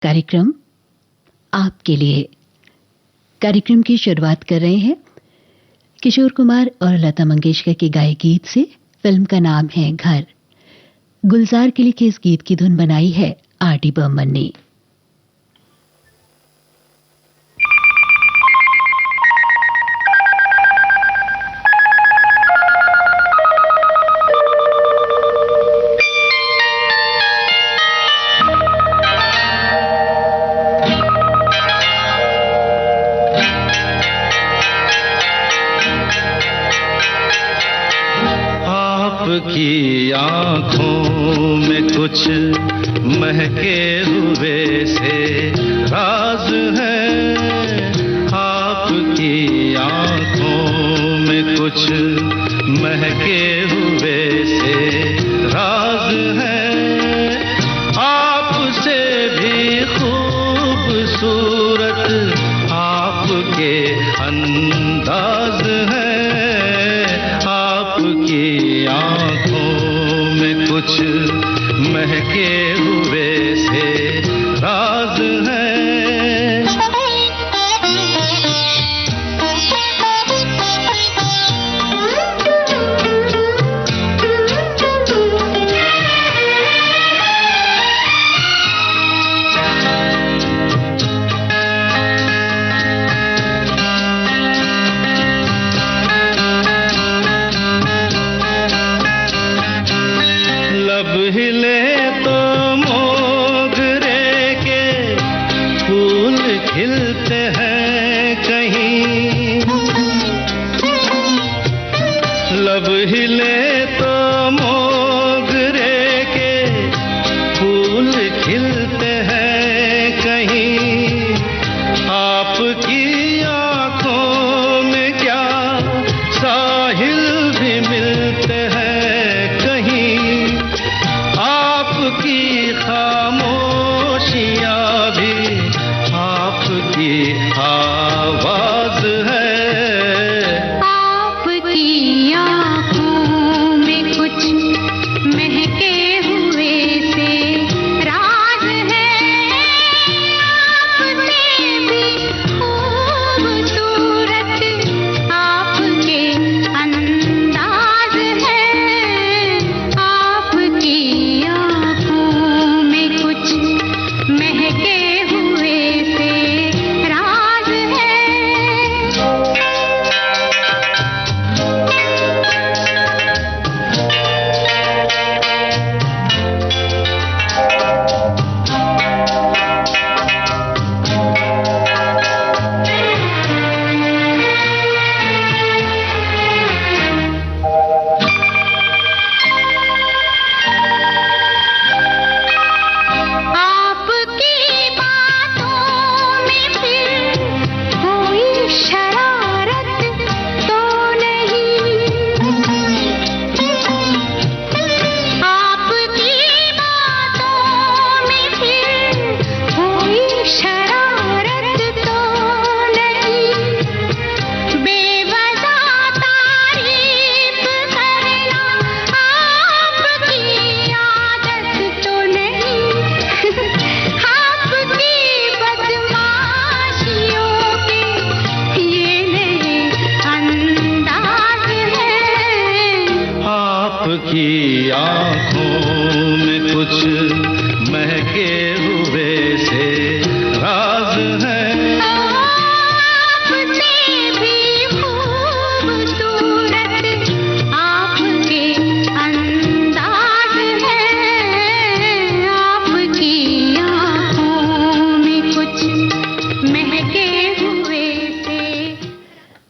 कार्यक्रम आपके लिए। कार्यक्रम की शुरुआत कर रहे हैं किशोर कुमार और लता मंगेशकर के गाए गीत से। फिल्म का नाम है घर। गुलजार के लिए इस गीत की धुन बनाई है आर.डी. बर्मन ने। आपकी आँखों में कुछ महके हुए से राज है। आपकी आँखों में कुछ महके हुए से राज है। आपसे भी खूबसूरत आपके अंदाज है। आपकी आँखों में कुछ महके हुए से राज है।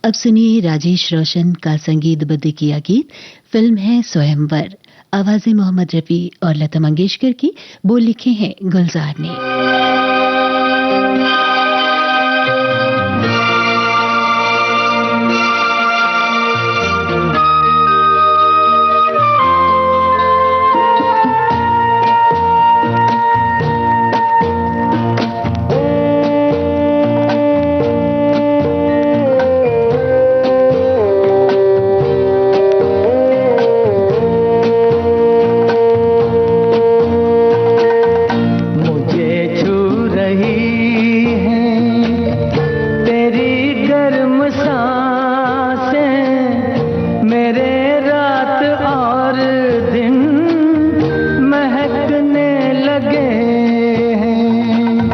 अब सुनिए राजेश रोशन का संगीतबद्ध किया गीत। फिल्म है स्वयंवर। आवाजें मोहम्मद रफी और लता मंगेशकर की, बोल लिखे हैं गुलजार ने। रही हैं, तेरी गर्म सांसें मेरे रात और दिन महकने लगे हैं।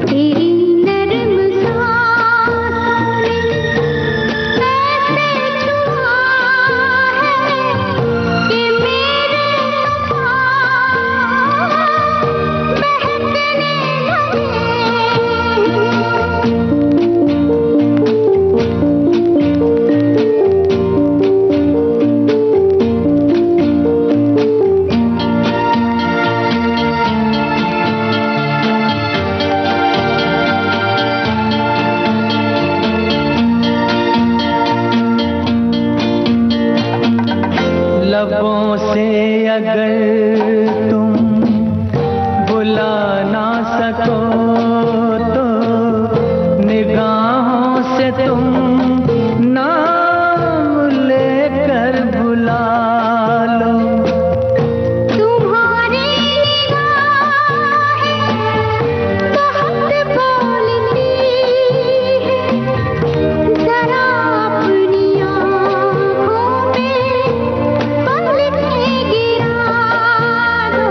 तेरी नरम सांसों ने ऐसे छुआ है कि मेरे पाँव महकने लगे। लबों से अगर तुम बुला ना सको तो निगाहों से तुम नाम लेकर बुला लो। तुम्हारी निगाहें बहुत बोलती हैं, जरा अपनी आँखों में पलकें गिरा दो।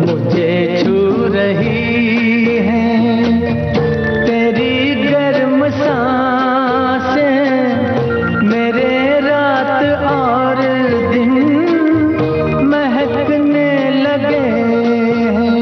मुझे छू रही हैं तेरी गर्म सांसें, मेरे रात और दिन महकने लगे हैं।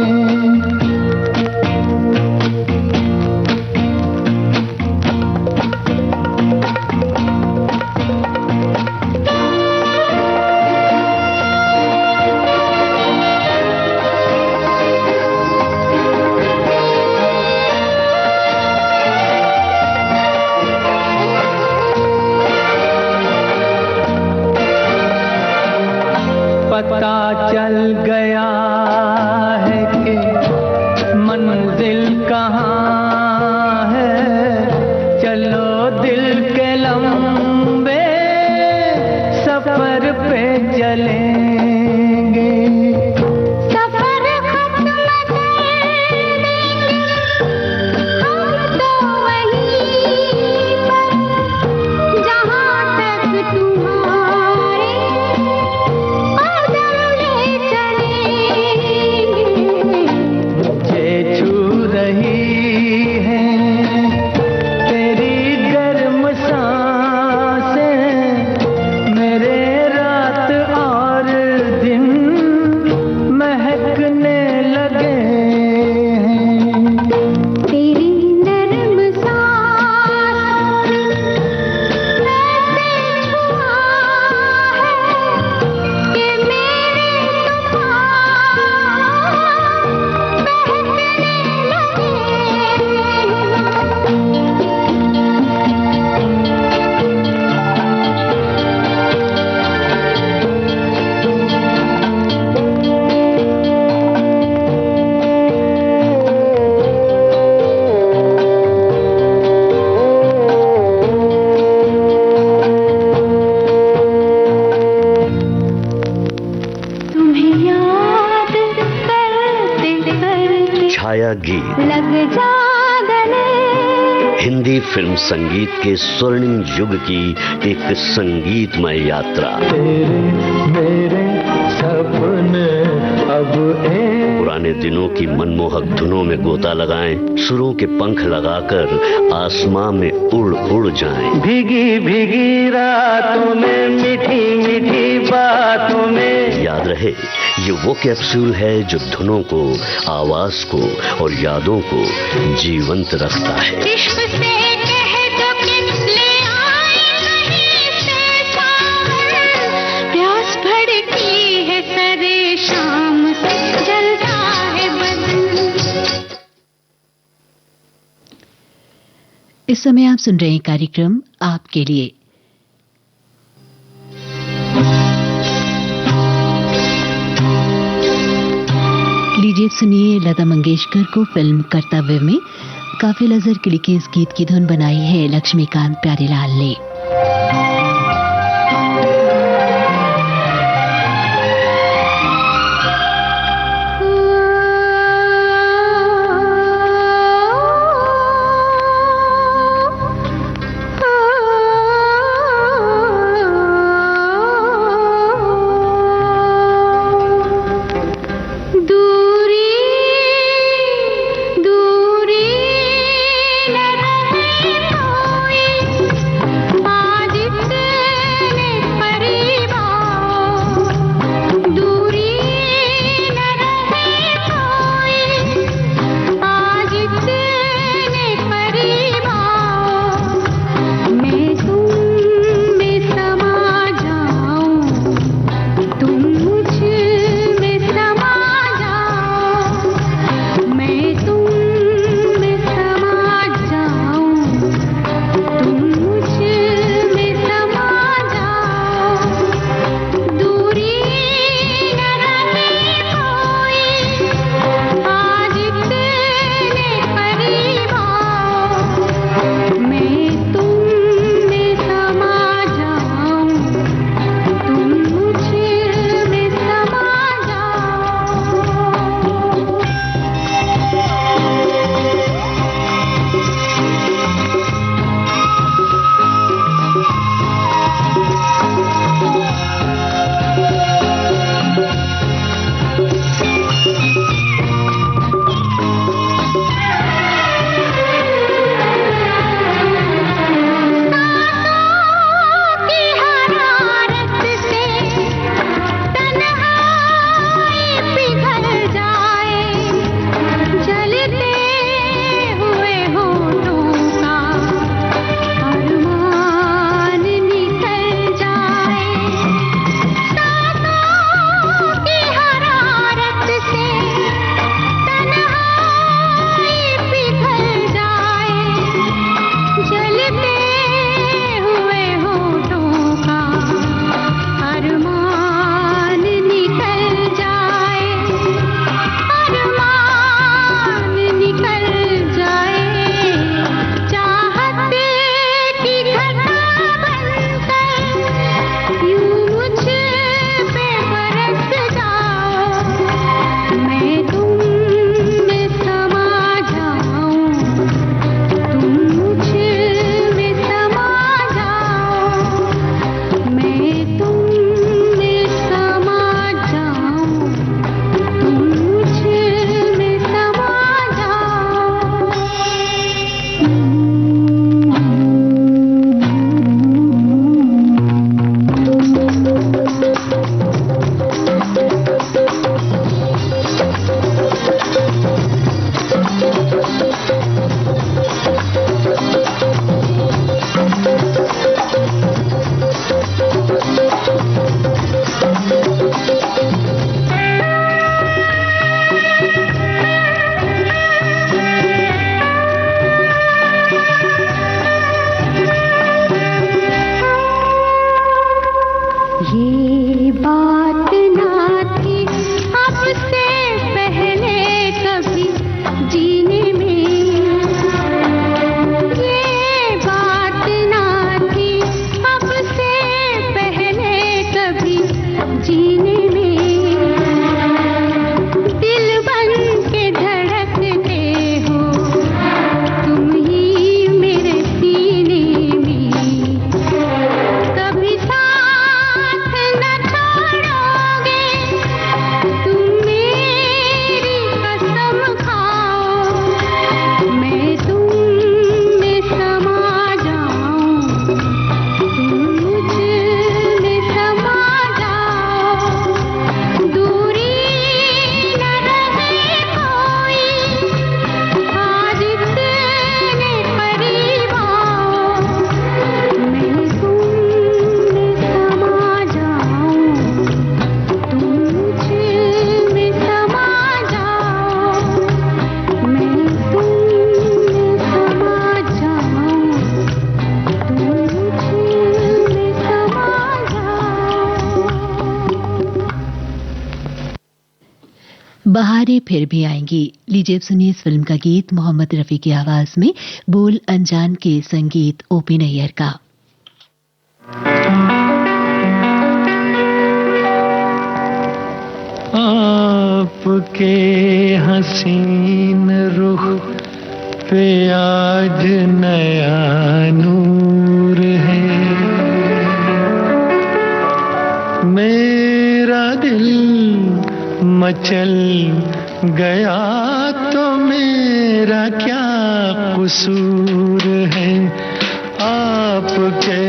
पता चल गया है कि मंजिल कहाँ है, चलो दिल के लंबे सफर पे चलेंगे। सफर खत्म कर देंगे हम तो वहीं पर, जहाँ तक तुम्हारे कदम ले चलेंगे। मुझे छू रही हैं तेरी गर्म सांसें, मेरे रात और दिन महकने लगे हैं। तेरी नरम सांसों ने ऐसे छुआ है कि मेरे पाँव महकने लगे। तुम्हें याद करते करते छाया गीत लग जा गले। हिंदी फिल्म संगीत के स्वर्णिम युग की एक संगीतमय यात्रा। तेरे मेरे सपने अब एक पुराने दिनों की मनमोहक धुनों में गोता लगाएं, सुरों के पंख लगाकर आसमां में उड़ उड़ जाएं। भीगी भीगी रातों में मीठी मीठी बातों में। याद रहे, ये वो कैप्सूल है जो धुनों को, आवाज को और यादों को जीवंत रखता है। इश्क से कह दो कि ले आए कहीं से सावन, प्यास भड़की है सरे शाम से, जलता है बदन। इस समय आप सुन रहे हैं कार्यक्रम आपके लिए। लीजिए सुनिए लता मंगेशकर को फिल्म कर्तव्य में काफिल अजहर के लिखे इस गीत की धुन बनाई है लक्ष्मीकांत प्यारेलाल ने। बहारें फिर भी आएंगी। लीजिए अब सुनिए इस फिल्म का गीत मोहम्मद रफी की आवाज में, बोल अनजान के संगीत ओपी नैयर का। आपके हसीन रुख पे आज नया नूर है, मेरा दिल मचल गया तो मेरा क्या कसूर है। आपके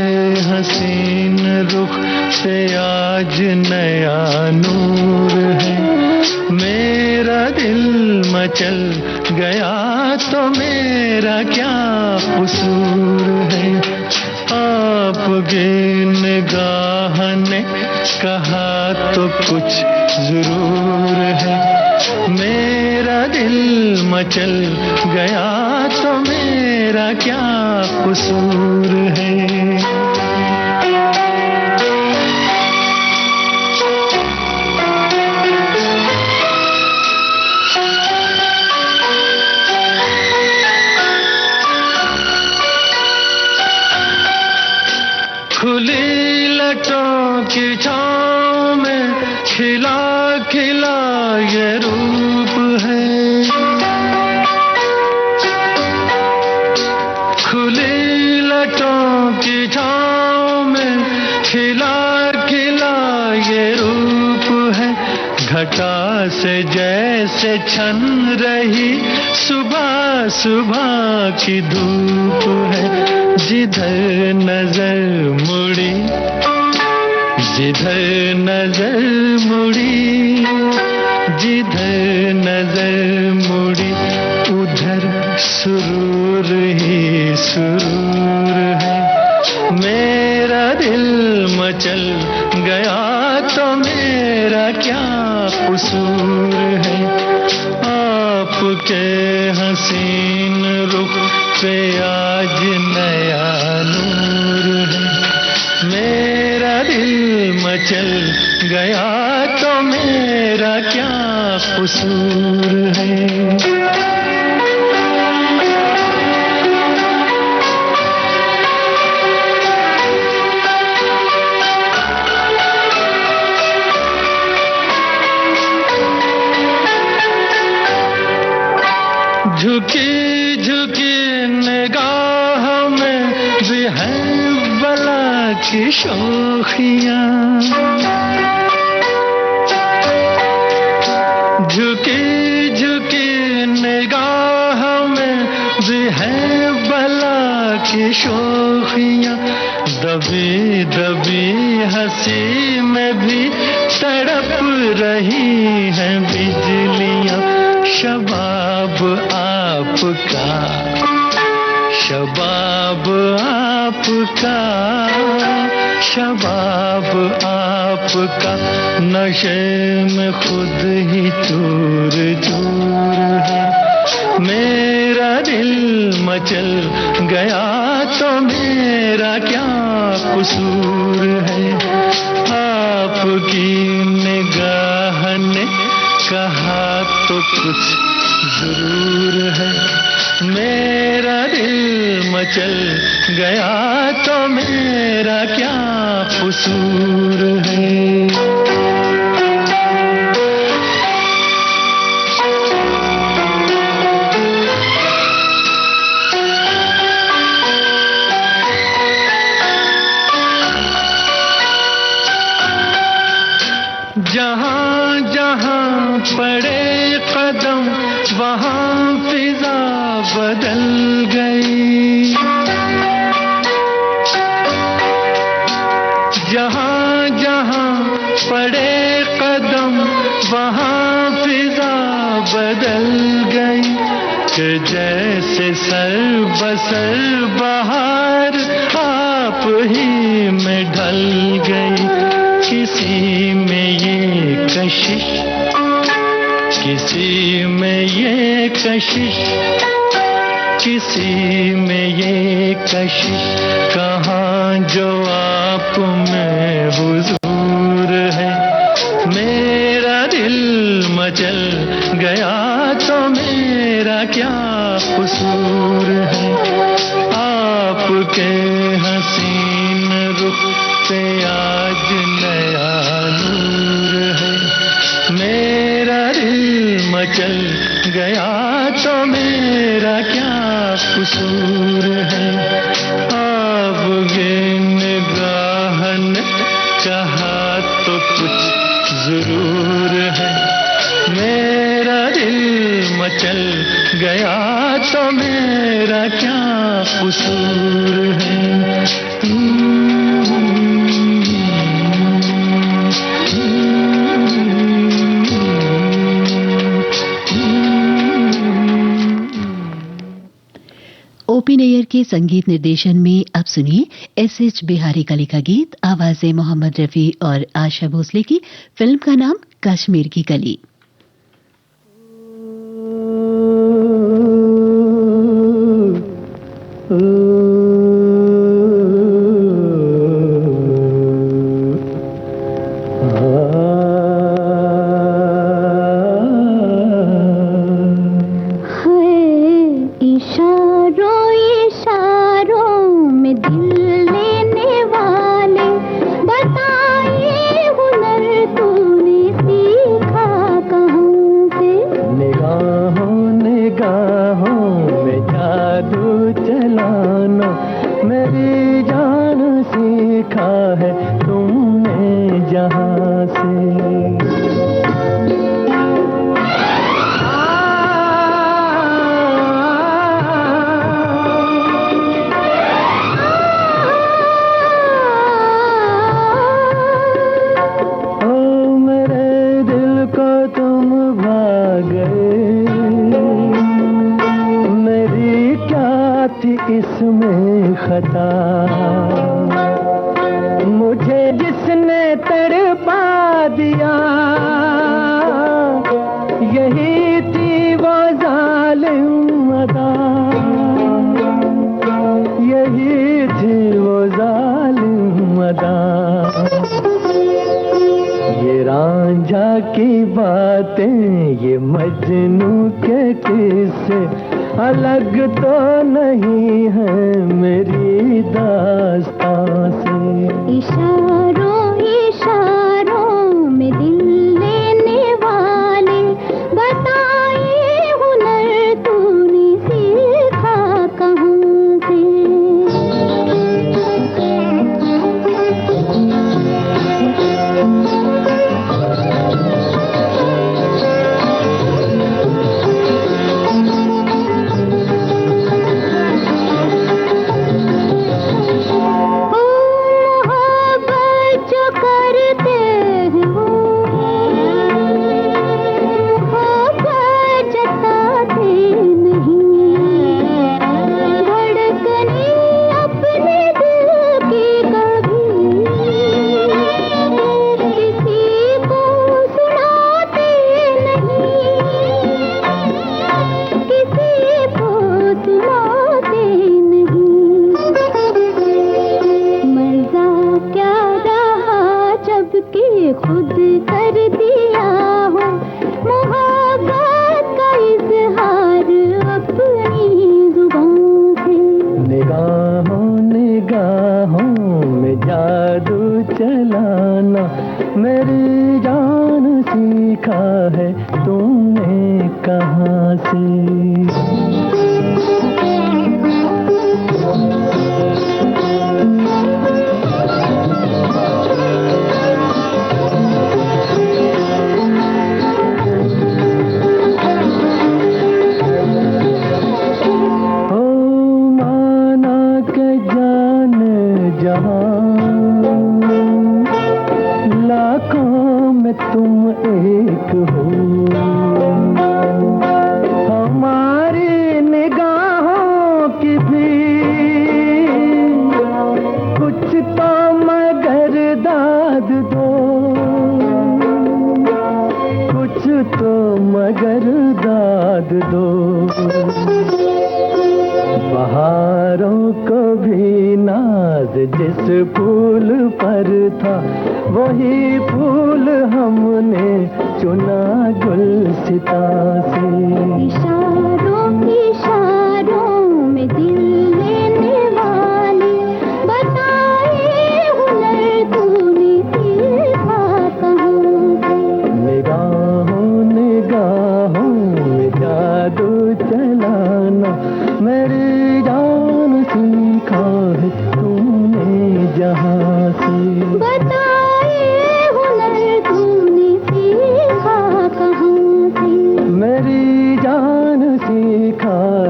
हसीन रुख पे आज नया नूर है, मेरा दिल मचल गया तो मेरा क्या कसूर है। आपकी निगाह ने कहा तो कुछ जरूर है, मेरा दिल मचल गया तो मेरा क्या कसूर है। खुली लटों की छाँव में खिला खिला ये रूप है, खुली लटों की छाँव में खिला खिला ये रूप है। घटा से जैसे छन रही सुबह सुबह की धूप है। जिधर नजर मुड़ी, जिधर नजर मुड़ी, जिधर नजर मुड़ी उधर सुरूर ही सुरूर है। मेरा दिल मचल गया तो मेरा क्या कसूर है। आपके हसीन रुख पे आज नया नूर है, मेरा दिल मचल गया तो मेरा क्या कसूर है। झुकी झुकी निगाह में भी है बला की शोखियाँ, झुकी झुकी निगाह में भी है बला की शोखियाँ। दबी दबी हंसी में भी तड़प रही हैं बिजलियाँ। शबाब आपका, शबाब आपका, शबाब आपका नशे में खुद ही चूर चूर है। मेरा दिल मचल गया तो मेरा क्या कसूर है। आपकी निगाह ने कहा तो कुछ जरूर है, मेरा दिल मचल गया तो मेरा क्या कसूर है। जहाँ जहाँ पड़े कदम वहाँ फिजा बदल गई। जहाँ जहाँ पड़े कदम वहाँ फिजा बदल गई। कि जैसे सर बसर बहार आप ही में ढल गई। किसी में ये कशिश, किसी में ये कशिश, किसी में ये कशिश, कहाँ जो आप में हुजूर है। मेरा दिल मचल गया तो मेरा क्या कसूर है। आपके हसीन रुख पे आज नया नूर है। मेरा दिल मचल गया तो मेरा क्या कसूर है। आपके निगाह ने कहा तो कुछ जरूर है। मेरा दिल मचल गया तो मेरा क्या कसूर है। ओपी नैयर के संगीत निर्देशन में अब सुनिए एस.एच. बिहारी का लिखा गीत, आवाजें मोहम्मद रफी और आशा भोसले की। फिल्म का नाम कश्मीर की कली। इसमें खता मुझे जिसने तड़पा दिया, यही थी वो जालिम अदा, यही थी वो जालिम अदा। ये रांझा की बातें, ये मजनू के किस्से अलग तो नहीं है मेरी दास्तां से। इशारों इशारों में दिल लेने वाले बताए हुनर तूने सीखा कहाँ से। खुद कर दिया हो मोहब्बत का इजहार अपनी जुबान से। निगाहों निगाहों में जादू चलाना मेरी जान सीखा है तुमने कहाँ से। लाखों में तुम एक हो, हमारी निगाहों की भी कुछ तो मगर दाद दो, कुछ तो मगर दाद दो। बहारों को भी नाज जिस फूल पर था, वही फूल हमने चुना गुल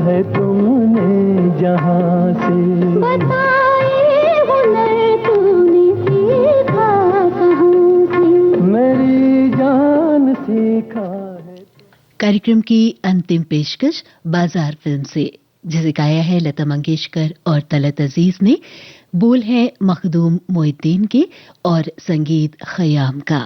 है तुमने जहाँ से, बताए हुनर तूने सीखा कहाँ से, मेरी जान सीखा है। कार्यक्रम की अंतिम पेशकश बाजार फिल्म से, जिसे गाया है लता मंगेशकर और तलत अजीज ने। बोल है मखदूम मोइद्दीन के और संगीत खयाम का।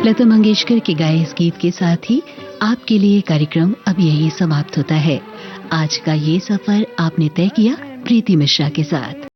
लता मंगेशकर के गाए इस गीत के साथ ही आपके लिए कार्यक्रम अब यही समाप्त होता है। आज का ये सफर आपने तय किया प्रीति मिश्रा के साथ।